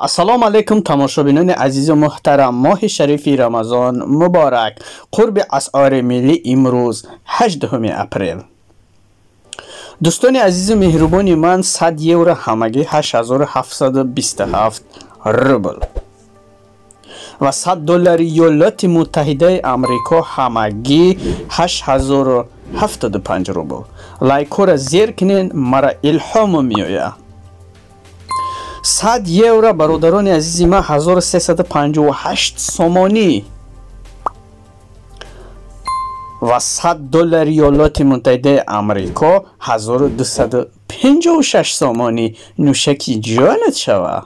السلام علیکم تماشابینان عزیز و محترم. ماه شریفی رمضان مبارک. قرب اسعار ملی امروز 18 اپریل. دوستان عزیز و مهربان من، 100 یورو همگی 8727 روبل و 100 دلار ایالات متحده آمریکا همگی 8075 روبل. لایک را زیر کنین، مرا الهام میآید. 100 یورو برادران عزیز ما 1358 سومانی و 100 دلار ایالات متحده آمریکا 1256 سومانی. نوشکی جانت شوه،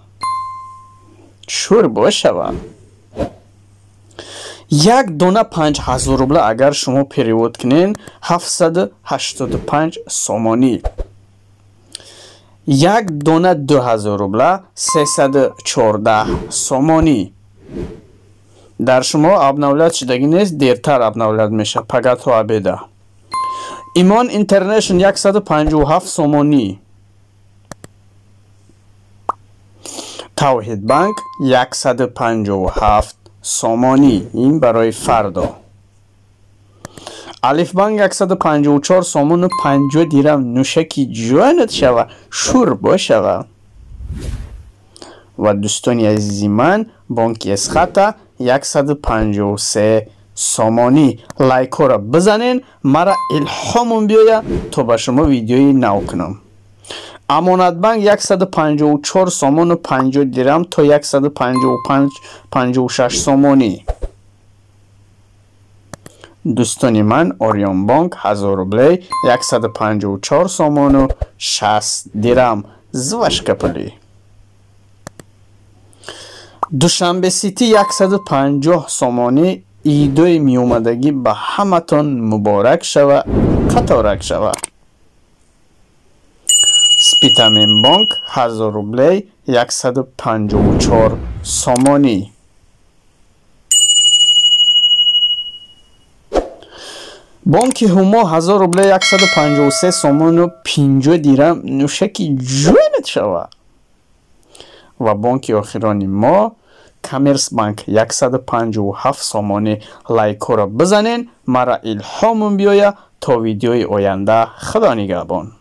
شور باشه. یک دونه 5000 روبل اگر شما پریود کنین 785 سومانی. یک دونه 2000 روبل 314 سومانی. در شما ابنولد شدگی نیست، دیرتر ابنولد میشه. پگت و عبیده ایمان اینترنشن 157 سومانی. توحید بانک 157 سومانی. این برای فردا. الف بانک 154 سومون و 50 دیرم. نوشکی جوانت شوه، شور باشه. و دوستانی عزیزی من، بانک اسخطه 153 سومانی. لایک را بزنین، مرا الهام بیاید تا به شما ویدیوی نو کنم. امانت بانک 154 سومون و 50 دیرم تا 155 سومانی. دوستانی من، اوریون بانک 1000 روبل 154 سومون و 60 دیرم. زوش کپلی. دوشنبه سیتی 150 سومانی. ایدوی می اومدگی به همتون مبارک شوه، قطارک شوه. سپیتامین بانک 1000 روبل 154 سومانی. بانک هما 1000 روبل 153 سومون و 50 دیرم. نوشکی جوانت شوه. و بانک آخرانی ما کامرس بانک 157 سومانی. لایک را بزنین، مرا الهام بیاید تا ویدیوی آینده. خدا نگهبان.